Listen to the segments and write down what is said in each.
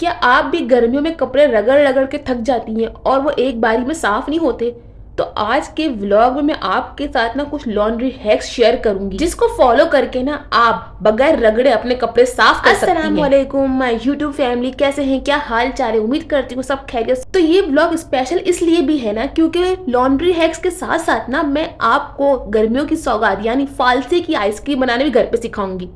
क्या आप भी गर्मियों में कपड़े रगड़ रगड़ के थक जाती हैं और वो एक बारी में साफ नहीं होते? तो आज के व्लॉग में मैं आपके साथ ना कुछ लॉन्ड्री हैक्स शेयर करूंगी जिसको फॉलो करके ना आप बगैर रगड़े अपने कपड़े साफ कर सकती हैं। अस्सलामुअलैकुम माय यूट्यूब फैमिली, कैसे हैं, क्या हाल चाल है? उम्मीद करती हूँ सब खैरियत। तो ये व्लॉग स्पेशल इसलिए भी है ना क्योंकि लॉन्ड्री हैक्स के साथ साथ ना मैं आपको गर्मियों की सौगात यानी फालसे की आइसक्रीम बनाने भी घर पे सिखाऊंगी।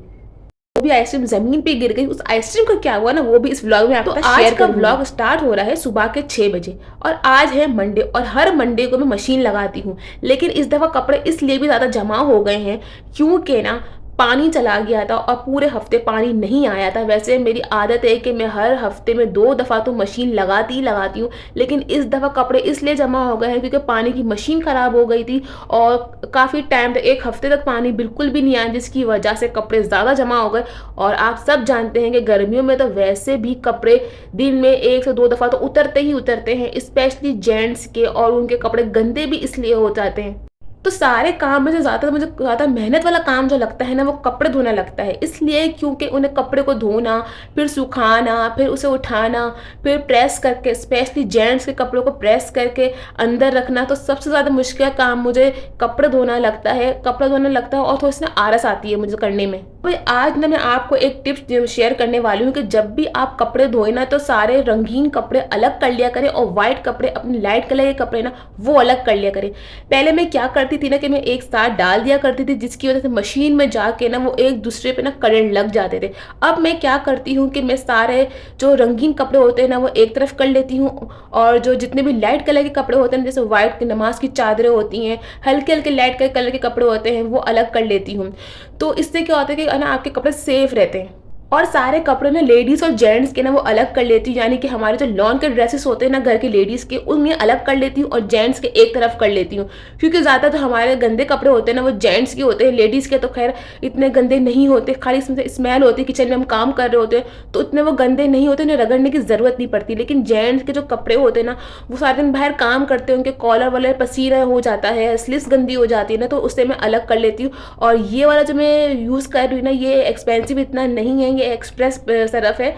वो भी आइसक्रीम जमीन पे गिर गई, उस आइसक्रीम का क्या हुआ ना वो भी इस व्लॉग में आपको शेयर करूंगी। आज का व्लॉग स्टार्ट हो रहा है सुबह के 6 बजे और आज है मंडे और हर मंडे को मैं मशीन लगाती हूँ, लेकिन इस दफा कपड़े इसलिए भी ज्यादा जमा हो गए हैं क्योंकि ना पानी चला गया था और पूरे हफ्ते पानी नहीं आया था। वैसे मेरी आदत है कि मैं हर हफ्ते में 2 दफ़ा तो मशीन लगाती हूँ, लेकिन इस दफ़ा कपड़े इसलिए जमा हो गए हैं क्योंकि पानी की मशीन ख़राब हो गई थी और काफ़ी टाइम तक, 1 हफ्ते तक पानी बिल्कुल भी नहीं आया, जिसकी वजह से कपड़े ज़्यादा जमा हो गए। और आप सब जानते हैं कि गर्मियों में तो वैसे भी कपड़े दिन में 1 से 2 दफ़ा तो उतरते ही उतरते हैं, स्पेशली जेंट्स के, और उनके कपड़े गंदे भी इसलिए हो जाते हैं। तो सारे काम में से मुझे ज़्यादा मेहनत वाला काम जो लगता है ना वो कपड़े धोना लगता है, इसलिए क्योंकि उन्हें कपड़े को धोना, फिर सुखाना, फिर उसे उठाना, फिर प्रेस करके, स्पेशली जेंट्स के कपड़ों को प्रेस करके अंदर रखना, तो सबसे ज़्यादा मुश्किल काम मुझे कपड़े धोना लगता है। और थोड़ी सी ना आलस आती है मुझे करने में। तो आज ना मैं आपको एक टिप्स शेयर करने वाली हूँ कि जब भी आप कपड़े धोए ना तो सारे रंगीन कपड़े अलग कर लिया करें और वाइट कपड़े, अपने लाइट कलर के कपड़े ना वो अलग कर लिया करें। पहले मैं क्या करती थी ना कि मैं एक साथ डाल दिया करती थी, जिसकी वजह से मशीन में जाके ना वो एक दूसरे पे ना करंट लग जाते थे। अब मैं क्या करती हूँ कि मैं सारे जो रंगीन कपड़े होते हैं ना वो एक तरफ कर लेती हूँ और जो जितने भी लाइट कलर के कपड़े होते हैं जैसे वाइट की नमाज की चादरें होती हैं, हल्के हल्के लाइट कलर के कपड़े होते हैं, वो अलग कर लेती हूँ। तो इससे क्या होता है कि ना आपके कपड़े सेफ रहते हैं। और सारे कपड़े ना लेडीज़ और जेंट्स के ना वो अलग कर लेती हूँ, यानी कि हमारे जो लॉन के ड्रेसेस होते हैं ना घर के लेडीज़ के, उनमें अलग कर लेती हूँ और जेंट्स के एक तरफ कर लेती हूँ, क्योंकि ज़्यादा तो हमारे गंदे कपड़े होते हैं ना वो जेंट्स के होते हैं। लेडीज़ के तो खैर इतने गंदे नहीं होते, खाली इसमें से स्मेल होती है, किचन में हम काम कर रहे होते हैं तो इतने वो गंदे नहीं होते, उन्हें रगड़ने की ज़रूरत नहीं पड़ती। लेकिन जेंट्स के जो कपड़े होते हैं ना वो सारे दिन बाहर काम करते हैं, उनके कॉलर वाले पसीना हो जाता है, स्लीव्स गंदी हो जाती है ना, तो उससे मैं अलग कर लेती हूँ। और ये वाला जो मैं यूज़ कर रही हूँ ना ये एक्सपेंसिव इतना नहीं है, ये एक्सप्रेस सरफ है।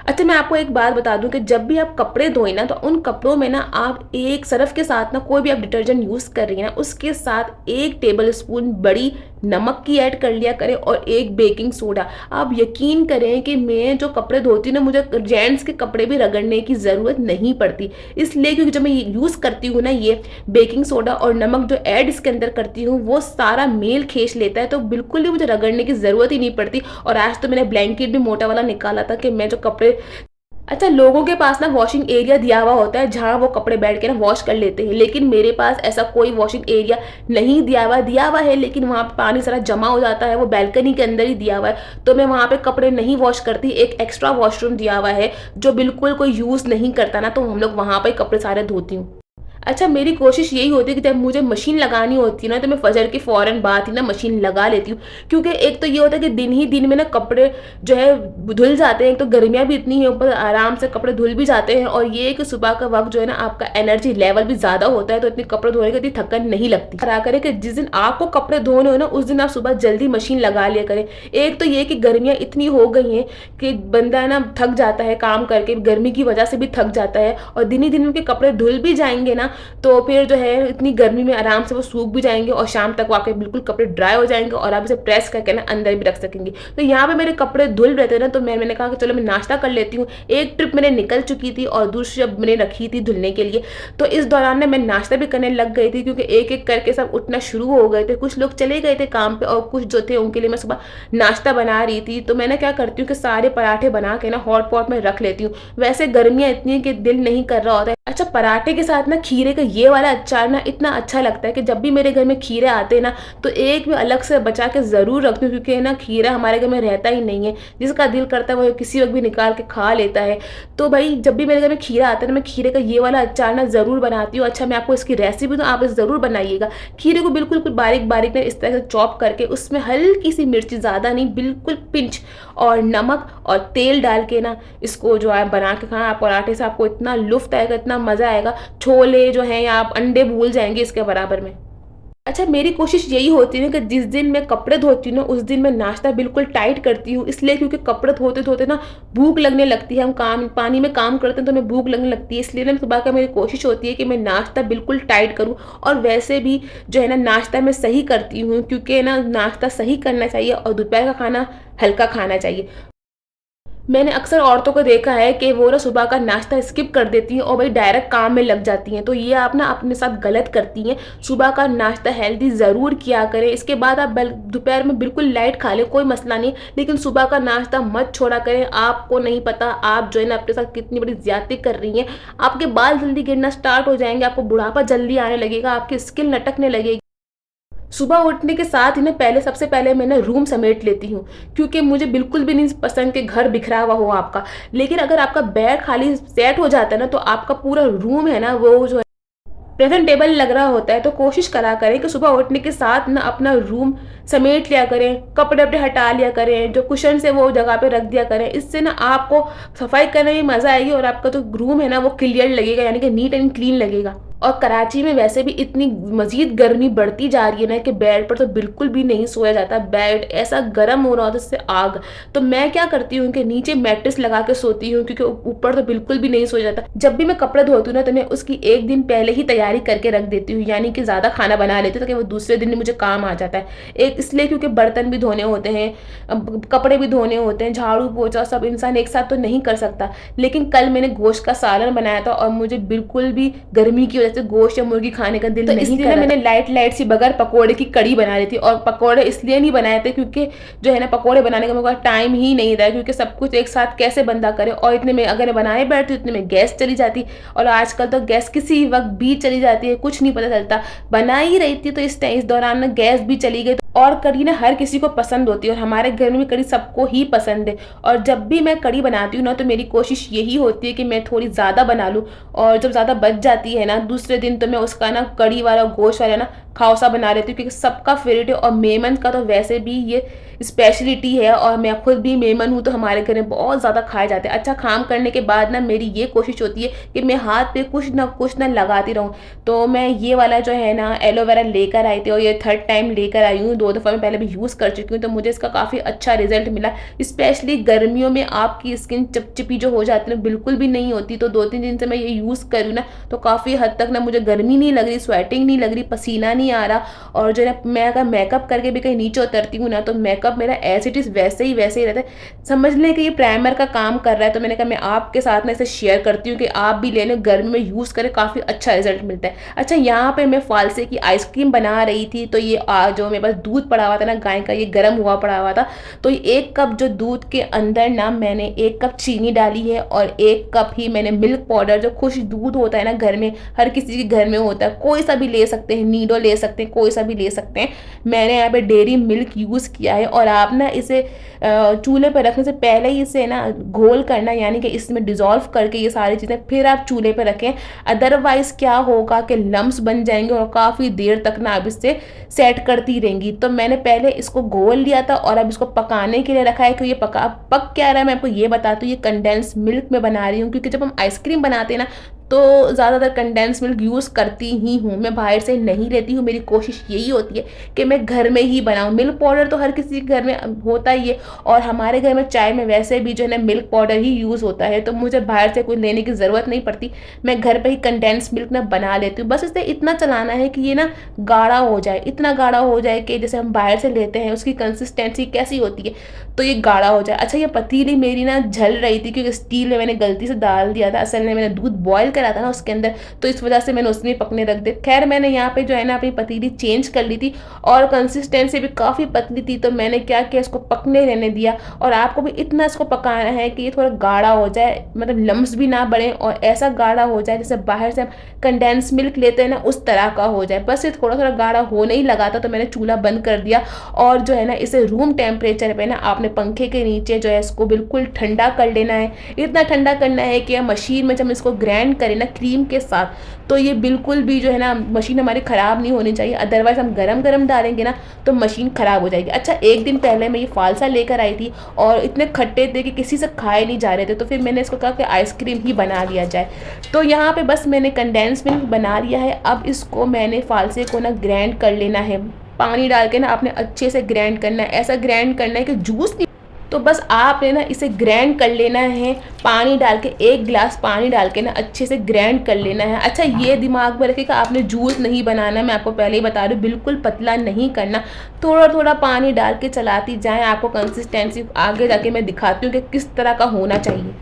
अच्छा, मैं आपको एक बात बता दूं कि जब भी आप कपड़े धोए ना तो उन कपड़ों में ना आप एक सरफ के साथ ना कोई भी आप डिटर्जेंट यूज़ कर रही है ना उसके साथ 1 टेबल स्पून बड़ी नमक की ऐड कर लिया करें और 1 बेकिंग सोडा। आप यकीन करें कि मैं जो कपड़े धोती हूँ ना मुझे जेंट्स के कपड़े भी रगड़ने की ज़रूरत नहीं पड़ती, इसलिए क्योंकि जब मैं यूज़ करती हूँ ना ये बेकिंग सोडा और नमक जो ऐड इसके अंदर करती हूँ वो सारा मेल खींच लेता है, तो बिल्कुल ही मुझे रगड़ने की ज़रूरत ही नहीं पड़ती। और आज तो मैंने ब्लैंकेट भी मोटा वाला निकाला था कि मैं जो कपड़े, अच्छा लोगों के पास ना वॉशिंग एरिया दिया हुआ होता है जहाँ वो कपड़े बैठ के ना वॉश कर लेते हैं, लेकिन मेरे पास ऐसा कोई वॉशिंग एरिया नहीं दिया हुआ है, लेकिन वहाँ पे पानी सारा जमा हो जाता है, वो बैल्कनी के अंदर ही दिया हुआ है, तो मैं वहाँ पे कपड़े नहीं वॉश करती। एक एक्स्ट्रा वॉशरूम दिया हुआ है जो बिल्कुल कोई यूज़ नहीं करता ना, तो हम लोग वहाँ पर कपड़े सारे धोती हूँ। अच्छा, मेरी कोशिश यही होती है कि जब मुझे मशीन लगानी होती है ना तो मैं फजर के फ़ौरन बाद ही ना मशीन लगा लेती हूँ, क्योंकि एक तो ये होता है कि दिन ही दिन में ना कपड़े जो है धुल जाते हैं। एक तो गर्मियाँ भी इतनी है, ऊपर आराम से कपड़े धुल भी जाते हैं, और ये कि सुबह का वक्त जो है ना आपका एनर्जी लेवल भी ज़्यादा होता है, तो इतने कपड़े धोने की इतनी थकन नहीं लगती। करा करें कि जिस दिन आपको कपड़े धोने हो ना उस दिन आप सुबह जल्दी मशीन लगा लिया करें। एक तो ये कि गर्मियाँ इतनी हो गई हैं कि बंदा है ना थक जाता है काम करके, गर्मी की वजह से भी थक जाता है, और दिन ही दिन में कपड़े धुल भी जाएंगे ना तो फिर जो है इतनी गर्मी में आराम से वो सूख भी जाएंगे और शाम तक वो आपके बिल्कुल कपड़े ड्राई हो जाएंगे और आप इसे प्रेस करके ना अंदर भी रख सकेंगे। तो यहाँ पे मेरे कपड़े धुल रहे थे ना तो मैंने कहा कि चलो मैं नाश्ता कर लेती हूँ। एक ट्रिप मैंने निकल चुकी थी और दूसरी अब मैंने रखी थी धुलने के लिए, तो इस दौरान ना मैं नाश्ता भी करने लग गई थी, क्योंकि एक एक करके सब उठना शुरू हो गए थे। कुछ लोग चले गए थे काम पे और कुछ जो थे उनके लिए मैं सुबह नाश्ता बना रही थी। तो मैंने क्या करती हूँ कि सारे पराठे बना के ना हॉट पॉट में रख लेती हूँ। वैसे गर्मियाँ इतनी है कि दिल नहीं कर रहा होता है। अच्छा, पराठे के साथ ना खीरे का ये वाला अचार ना इतना अच्छा लगता है कि जब भी मेरे घर में खीरे आते हैं ना तो एक मैं अलग से बचा के ज़रूर रखती हूँ, क्योंकि ना खीरा हमारे घर में रहता ही नहीं है, जिसका दिल करता है वो किसी वक्त भी निकाल के खा लेता है। तो भाई जब भी मेरे घर में खीरा आता है ना मैं खीरे का ये वाला अचार ना ज़रूर बनाती हूँ। अच्छा, मैं आपको इसकी रेसिपी तो आप ज़रूर बनाइएगा। खीरे को बिल्कुल बारीक बारीक ना इस तरह से चॉप करके उसमें हल्की सी मिर्ची, ज़्यादा नहीं, बिल्कुल पिंच, और नमक और तेल डाल के ना इसको जो है बना के खाना आप पराठे से, आपको इतना लुफ्त आएगा, इतना मज़ा आएगा। छोले जो है या आप अंडे भूल जाएंगे इसके बराबर में। अच्छा, मेरी कोशिश यही होती है ना कि जिस दिन मैं कपड़े धोती हूँ ना, उस दिन मैं नाश्ता बिल्कुल टाइट करती हूँ। इसलिए क्योंकि कपड़े धोते-धोते ना भूख लगने लगती है। हम काम पानी में काम करते हैं तो हमें भूख लगने लगती है। इसलिए ना सुबह का मेरी कोशिश होती है कि मैं नाश्ता बिल्कुल टाइट करूँ। और वैसे भी जो है ना नाश्ता मैं सही करती हूँ, क्योंकि ना नाश्ता सही करना चाहिए और दोपहर का खाना हल्का खाना चाहिए। मैंने अक्सर औरतों को देखा है कि वो ना सुबह का नाश्ता स्किप कर देती हैं और वही डायरेक्ट काम में लग जाती हैं। तो ये आप ना अपने साथ गलत करती हैं। सुबह का नाश्ता हेल्दी ज़रूर किया करें। इसके बाद आप दोपहर में बिल्कुल लाइट खा लें, कोई मसला नहीं। लेकिन सुबह का नाश्ता मत छोड़ा करें। आपको नहीं पता आप जो है ना अपने साथ कितनी बड़ी ज़्यादती कर रही हैं। आपके बाल जल्दी गिरना स्टार्ट हो जाएंगे, आपको बुढ़ापा जल्दी आने लगेगा, आपकी स्किन लटकने लगेगी। सुबह उठने के साथ ही ना पहले सबसे पहले मैं ना रूम समेट लेती हूँ, क्योंकि मुझे बिल्कुल भी नहीं पसंद कि घर बिखरा हुआ हो आपका। लेकिन अगर आपका बेड खाली सेट हो जाता है ना, तो आपका पूरा रूम है ना वो जो है प्रेजेंटेबल लग रहा होता है। तो कोशिश करा करें कि सुबह उठने के साथ ना अपना रूम समेट लिया करें, कपड़े वपड़े हटा लिया करें, जो कुशन से वो जगह पे रख दिया करें। इससे ना आपको सफाई करने में मज़ा आएगी और आपका जो रूम है ना वो क्लियर लगेगा, यानी कि नीट एंड क्लीन लगेगा। और कराची में वैसे भी इतनी मज़ीद गर्मी बढ़ती जा रही है ना कि बेड पर तो बिल्कुल भी नहीं सोया जाता। बेड ऐसा गर्म हो रहा होता है जैसे आग। तो मैं क्या करती हूँ कि नीचे मैट्रेस लगा के सोती हूँ, क्योंकि ऊपर तो बिल्कुल भी नहीं सोया जाता। जब भी मैं कपड़े धोती हूँ ना, तो मैं उसकी एक दिन पहले ही तैयारी करके रख देती हूँ, यानी कि ज़्यादा खाना बना लेती हूँ ताकि वो दूसरे दिन मुझे काम आ जाता है। एक इसलिए क्योंकि बर्तन भी धोने होते हैं, कपड़े भी धोने होते हैं, झाड़ू पोछा सब इंसान एक साथ तो नहीं कर सकता। लेकिन कल मैंने गोश्त का सालन बनाया था और मुझे बिल्कुल भी गर्मी की वजह से गोश्त या मुर्गी खाने का दिल तो नहीं कर रहा। मैंने लाइट लाइट सी बगैर पकोड़े की कड़ी बना ली थी। और पकोड़े इसलिए नहीं बनाए थे क्योंकि जो है ना पकोड़े बनाने का मेरे पास टाइम ही नहीं था, क्योंकि सब कुछ एक साथ कैसे बंदा करे। और इतने में अगर मैं बनाए बैठती इतने में गैस चली जाती, और आजकल तो गैस किसी वक्त भी चली जाती है, कुछ नहीं पता चलता। बना ही रही थी तो इस दौरान ना गैस भी चली गई। और कढ़ी ना हर किसी को पसंद होती है, और हमारे घर में कढ़ी सबको ही पसंद है। और जब भी मैं कढ़ी बनाती हूँ ना, तो मेरी कोशिश यही होती है कि मैं थोड़ी ज़्यादा बना लूँ। और जब ज़्यादा बच जाती है ना दूसरे दिन, तो मैं उसका ना कढ़ी वाला गोश्त वाला ना खाउसा बना लेती हूँ, क्योंकि सबका फेवरेट है। और मेमन का तो वैसे भी ये स्पेशलिटी है, और मैं खुद भी मेमन हूँ तो हमारे घर में बहुत ज़्यादा खाए जाते हैं। अच्छा, काम करने के बाद ना मेरी ये कोशिश होती है कि मैं हाथ पे कुछ ना लगाती रहूँ। तो मैं ये वाला जो है ना एलोवेरा लेकर आई थी, और ये थर्ड टाइम लेकर आई हूँ। 2 दफ़ा मैं पहले भी यूज़ कर चुकी हूँ, तो मुझे इसका काफ़ी अच्छा रिजल्ट मिला। स्पेशली गर्मियों में आपकी स्किन चिपचिपी जो हो जाती है ना, बिल्कुल भी नहीं होती। तो 2-3 दिन से मैं ये यूज़ कर रही हूँ ना, तो काफ़ी हद तक ना मुझे गर्मी नहीं लग रही, स्वेटिंग नहीं लग रही, पसीना नहीं आ रहा। और जो है ना मैं अगर मेकअप करके भी कहीं नीचे उतरती हूँ ना, तो मेकअप मेरा एज इट इज़ वैसे ही रहता है। समझ लें कि ये प्राइमर का काम कर रहा है। तो मैंने कहा मैं आपके साथ ना इसे शेयर करती हूँ कि आप भी ले लें, गर्मी में यूज़ करें, काफ़ी अच्छा रिजल्ट मिलता है। अच्छा, यहाँ पे मैं फालसे की आइसक्रीम बना रही थी, तो ये जो मेरे पास दूध पड़ा हुआ था ना गाय का, ये गर्म हुआ पड़ा हुआ था। तो 1 कप जो दूध के अंदर ना मैंने 1 कप चीनी डाली है, और 1 कप ही मैंने मिल्क पाउडर, जो खुश दूध होता है ना घर में, हर किसी के घर में होता है, कोई सा भी ले सकते हैं, नीडो ले सकते हैं, कोई सा भी ले सकते हैं। मैंने यहाँ पे डेयरी मिल्क यूज़ किया है। और आप ना इसे चूल्हे पर रखने से पहले ही इसे ना घोल करना, यानी कि इसमें डिज़ोल्व करके ये सारी चीज़ें फिर आप चूल्हे पर रखें। अदरवाइज़ क्या होगा कि लम्स बन जाएंगे और काफ़ी देर तक ना आप इससे सेट करती रहेंगी। तो मैंने पहले इसको घोल लिया था और अब इसको पकाने के लिए रखा है। कि ये पक क्या रहा है मैं आपको ये बताती हूँ। ये कंडेंस मिल्क में बना रही हूँ, क्योंकि जब हम आइसक्रीम बनाते हैं ना, तो ज़्यादातर कंडेंस मिल्क यूज़ करती ही हूँ, मैं बाहर से नहीं लेती हूँ। मेरी कोशिश यही होती है कि मैं घर में ही बनाऊँ। मिल्क पाउडर तो हर किसी के घर में होता ही है, और हमारे घर में चाय में वैसे भी जो है ना मिल्क पाउडर ही यूज़ होता है, तो मुझे बाहर से कोई लेने की ज़रूरत नहीं पड़ती। मैं घर पर ही कंडेंस मिल्क ना बना लेती हूँ। बस इसे इतना चलाना है कि ये ना गाढ़ा हो जाए, इतना गाढ़ा हो जाए कि जैसे हम बाहर से लेते हैं उसकी कंसिस्टेंसी कैसी होती है, तो ये गाढ़ा हो जाए। अच्छा, ये पतीली मेरी ना जल रही थी, क्योंकि स्टील में मैंने गलती से डाल दिया था। असल में मैंने दूध बॉयल करा था ना उसके अंदर, तो इस वजह से मैंने उसमें पकने रख दिया। खैर, मैंने यहाँ पे जो है ना अपनी पतीली चेंज कर ली थी, और कंसिस्टेंसी भी काफ़ी पतली थी। तो मैंने क्या किया, इसको पकने रहने दिया। और आपको भी इतना इसको पकाना है कि ये थोड़ा गाढ़ा हो जाए, मतलब लम्स भी ना बढ़े, और ऐसा गाढ़ा हो जाए जैसे बाहर से हम कंडेंस मिल्क लेते हैं ना, उस तरह का हो जाए। बस ये थोड़ा थोड़ा गाढ़ा होने ही लगा था, तो मैंने चूल्हा बंद कर दिया। और जो है ना इसे रूम टेम्परेचर पे ना आपने पंखे के नीचे जो है इसको बिल्कुल ठंडा कर लेना है। इतना ठंडा करना है कि मशीन में जब इसको ग्राइंड करें ना क्रीम के साथ, तो ये बिल्कुल भी जो है ना मशीन हमारी ख़राब नहीं होनी चाहिए। अदरवाइज़ हम गरम गरम डालेंगे ना तो मशीन ख़राब हो जाएगी। अच्छा, एक दिन पहले मैं ये फ़ालसा लेकर आई थी और इतने खट्टे थे कि किसी से खाए नहीं जा रहे थे, तो फिर मैंने इसको कहा कि आइसक्रीम ही बना लिया जाए। तो यहाँ पे बस मैंने कंडेंस मिल्क बना लिया है। अब इसको मैंने फ़ालसे को ना ग्राइंड कर लेना है, पानी डाल के ना आपने अच्छे से ग्राइंड करना है। ऐसा ग्राइंड करना है कि जूस नहीं, तो बस आपने ना इसे ग्राइंड कर लेना है। पानी डाल के, 1 गिलास पानी डाल के ना अच्छे से ग्राइंड कर लेना है। अच्छा, ये दिमाग में रखिएगा आपने जूस नहीं बनाना, मैं आपको पहले ही बता रही हूँ, बिल्कुल पतला नहीं करना। थोड़ा थोड़ा पानी डाल के चलाती जाएँ, आपको कंसिस्टेंसी आगे जाके मैं दिखाती हूँ कि किस तरह का होना चाहिए।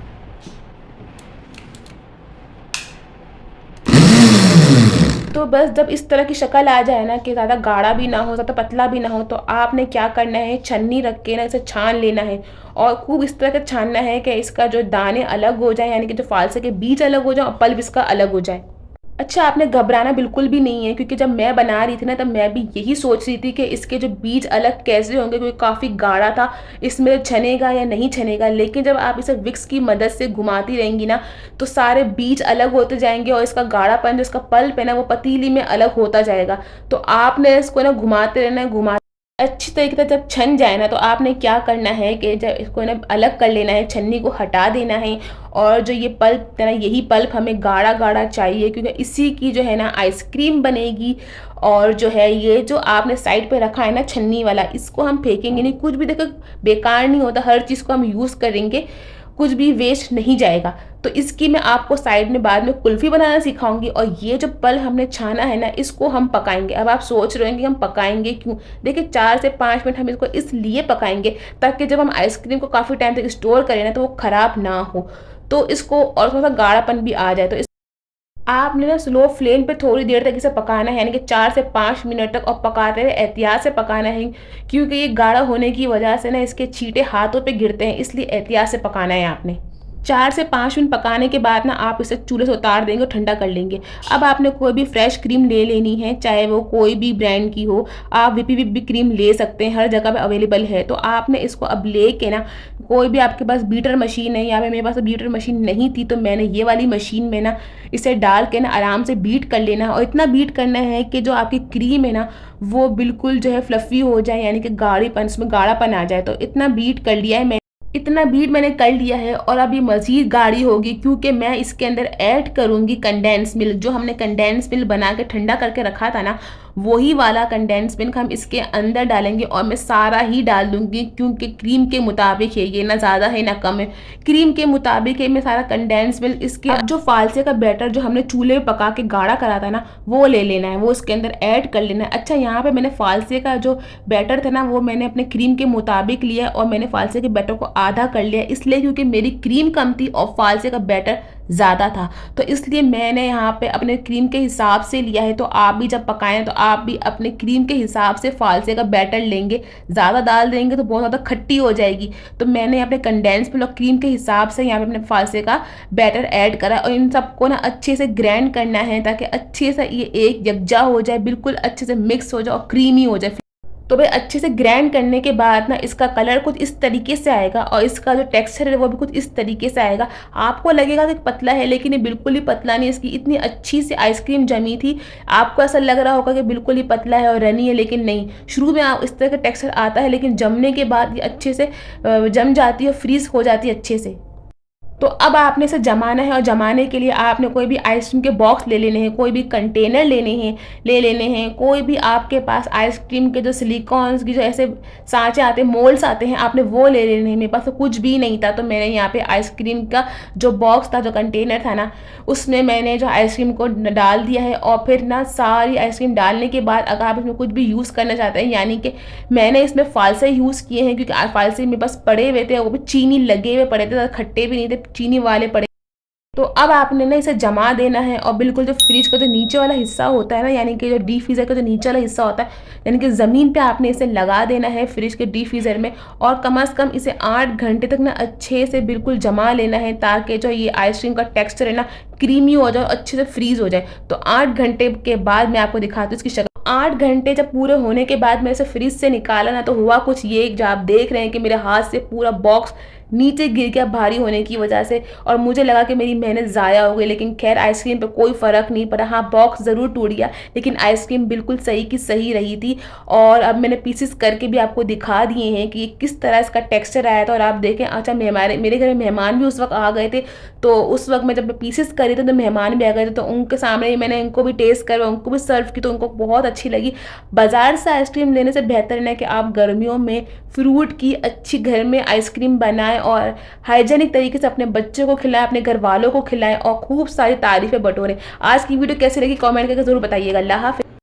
तो बस जब इस तरह की शक्ल आ जाए ना कि ज़्यादा गाढ़ा भी ना हो, ज़्यादा पतला भी ना हो, तो आपने क्या करना है, छन्नी रख के ना इसे छान लेना है और खूब इस तरह का छानना है कि इसका जो दाने अलग हो जाए, यानी कि जो फालसे के बीज अलग हो जाए और पल्प इसका अलग हो जाए। अच्छा, आपने घबराना बिल्कुल भी नहीं है, क्योंकि जब मैं बना रही थी ना तब मैं भी यही सोच रही थी कि इसके जो बीज अलग कैसे होंगे, क्योंकि काफ़ी गाढ़ा था, इसमें छनेगा या नहीं छनेगा। लेकिन जब आप इसे विक्स की मदद से घुमाती रहेंगी ना तो सारे बीज अलग होते जाएंगे और इसका गाढ़ापन, जो इसका पल्प है ना, वो पतीली में अलग होता जाएगा। तो आपने इसको ना घुमाते रहना है, घुमा अच्छी तरीके से जब छन जाए ना तो आपने क्या करना है कि जब इसको ना अलग कर लेना है, छन्नी को हटा देना है। और जो ये पल्प है ना, यही पल्प हमें गाढ़ा गाढ़ा चाहिए, क्योंकि इसी की जो है ना आइसक्रीम बनेगी। और जो है ये जो आपने साइड पे रखा है ना छन्नी वाला, इसको हम फेंकेंगे नहीं, कुछ भी देखो बेकार नहीं होता, हर चीज़ को हम यूज़ करेंगे, कुछ भी वेस्ट नहीं जाएगा। तो इसकी मैं आपको साइड में बाद में कुल्फ़ी बनाना सिखाऊंगी। और ये जो पल हमने छाना है ना, इसको हम पकाएंगे। अब आप सोच रहे हैं कि हम पकाएंगे क्यों? देखिए, 4 से 5 मिनट हम इसको इसलिए पकाएंगे ताकि जब हम आइसक्रीम को काफ़ी टाइम तक स्टोर करें ना तो वो ख़राब ना हो, तो इसको और थोड़ा सा गाढ़ापन भी आ जाए। तो आपने ना स्लो फ्लेम पे थोड़ी देर तक इसे पकाना है, यानी कि 4 से 5 मिनट तक, और पकाते हुए एहतियात से पकाना है, क्योंकि ये गाढ़ा होने की वजह से ना इसके छींटे हाथों पे गिरते हैं, इसलिए एहतियात से पकाना है आपने। 4 से 5 मिनट पकाने के बाद ना आप इसे चूल्हे से उतार देंगे और ठंडा कर लेंगे। अब आपने कोई भी फ्रेश क्रीम ले लेनी है, चाहे वो कोई भी ब्रांड की हो। आप विपी विप भी क्रीम ले सकते हैं, हर जगह पे अवेलेबल है। तो आपने इसको अब ले के ना, कोई भी आपके पास बीटर मशीन है, या मेरे पास बीटर मशीन नहीं थी तो मैंने ये वाली मशीन में ना इसे डाल के ना आराम से बीट कर लेना है। और इतना बीट करना है कि जो आपकी क्रीम है ना वो बिल्कुल जो है फ्लफ़ी हो जाए, यानी कि गाढ़ीपन, उसमें गाढ़ापन आ जाए। तो इतना बीट कर लिया है मैंने, इतना बीट मैंने कर लिया है। और अब ये मज़ीद गाढ़ी होगी, क्योंकि मैं इसके अंदर ऐड करूँगी कंडेंस मिल्क। जो हमने कंडेंस मिल्क बना के ठंडा करके रखा था ना, वही वाला कंडेंस मिल्क हम इसके अंदर डालेंगे। और मैं सारा ही डाल दूँगी, क्योंकि क्रीम के मुताबिक है ये, ना ज़्यादा है ना कम है, क्रीम के मुताबिक है। मैं सारा कंडेंस मिल्क इसके, अब जो फालसे का बैटर जो हमने चूल्हे पे पका के गाढ़ा करा था ना, वो ले लेना है, वो इसके अंदर ऐड कर लेना है। अच्छा, यहाँ पे मैंने फालसे का जो बैटर था ना, वो मैंने अपने क्रीम के मुताबिक लिया, और मैंने फालसे के बैटर को आधा कर लिया, इसलिए क्योंकि मेरी क्रीम कम थी और फालसे का बैटर ज़्यादा था, तो इसलिए मैंने यहाँ पे अपने क्रीम के हिसाब से लिया है। तो आप भी जब पकाएं तो आप भी अपने क्रीम के हिसाब से फालसे का बैटर लेंगे। ज़्यादा डाल देंगे तो बहुत ज़्यादा खट्टी हो जाएगी। तो मैंने अपने कंडेंस मिल्क और क्रीम के हिसाब से यहाँ पे अपने फालसे का बैटर ऐड करा, और इन सबको ना अच्छे से ग्राइंड करना है ताकि अच्छे से ये एक यकजा हो जाए, बिल्कुल अच्छे से मिक्स हो जाए और क्रीमी हो जाए। तो भाई अच्छे से ग्राइंड करने के बाद ना इसका कलर कुछ इस तरीके से आएगा, और इसका जो टेक्सचर है वो भी कुछ इस तरीके से आएगा। आपको लगेगा कि पतला है, लेकिन ये बिल्कुल ही पतला नहीं। इसकी इतनी अच्छी सी आइसक्रीम जमी थी, आपको ऐसा लग रहा होगा कि बिल्कुल ही पतला है और रनी है, लेकिन नहीं। शुरू में आप इस तरह का टेक्सचर आता है, लेकिन जमने के बाद ये अच्छे से जम जाती है, फ्रीज हो जाती है अच्छे से। तो अब आपने इसे जमाना है, और जमाने के लिए आपने कोई भी आइसक्रीम के बॉक्स ले लेने हैं, कोई भी कंटेनर ले लेने हैं, कोई भी आपके पास आइसक्रीम के जो सिलिकॉन्स की जो ऐसे सांचे आते हैं, मोल्ड्स आते हैं, आपने वो ले लेने हैं। मेरे पास तो कुछ भी नहीं था, तो मैंने यहाँ पे आइसक्रीम का जो बॉक्स था, जो कंटेनर था ना, उसमें मैंने जो आइसक्रीम को डाल दिया है। और फिर ना सारी आइसक्रीम डालने के बाद अगर आप इसमें कुछ भी यूज़ करना चाहते हैं, यानी कि मैंने इसमें फालसे यूज़ किए हैं, क्योंकि फालसे मेरे पास पड़े हुए थे, वो भी चीनी लगे हुए पड़े थे, खट्टे भी नहीं थे, चीनी वाले पड़े। तो अब आपने ना इसे जमा देना है, और बिल्कुल जो फ्रिज का जो नीचे वाला हिस्सा होता है ना, यानी कि जो डीप फ्रीज़र का जो नीचे वाला हिस्सा होता है, यानी कि ज़मीन पे आपने इसे लगा देना है फ्रिज के डीप फ्रीज़र में। और कम से कम इसे 8 घंटे तक ना अच्छे से बिल्कुल जमा लेना है, ताकि जो ये आइसक्रीम का टेक्सचर है ना क्रीमी हो जाए और अच्छे से फ्रीज़ हो जाए। तो 8 घंटे के बाद मैं आपको दिखाती हूँ इसकी शक्ल। 8 घंटे जब पूरे होने के बाद मैं इसे फ्रिज से निकाला ना, तो हुआ कुछ ये जो आप देख रहे हैं कि मेरे हाथ से पूरा बॉक्स नीचे गिर गया भारी होने की वजह से और मुझे लगा कि मेरी मेहनत ज़ाया हो गई। लेकिन खैर आइसक्रीम पे कोई फ़र्क नहीं पड़ा। हाँ, बॉक्स ज़रूर टूट गया लेकिन आइसक्रीम बिल्कुल सही की सही रही थी। और अब मैंने पीसेस करके भी आपको दिखा दिए हैं कि किस तरह इसका टेक्सचर आया था। और आप देखें, अच्छा मेरे घर में मेहमान भी उस वक्त आ गए थे, तो उस वक्त मैं जब पीसेस करी थे तो मेहमान भी आ गए थे, तो उनके सामने ही मैंने इनको भी टेस्ट करवाया, उनको भी सर्व की, तो उनको बहुत अच्छी लगी। बाजार से आइसक्रीम लेने से बेहतर है कि आप गर्मियों में फ्रूट की अच्छी घर में आइसक्रीम बनाएं और हाइजेनिक तरीके से अपने बच्चों को खिलाएं, अपने घर वालों को खिलाएं और खूब सारी तारीफें बटोरें। आज की वीडियो कैसी लगी कमेंट करके जरूर बताइएगा। अल्लाह हाफिज़।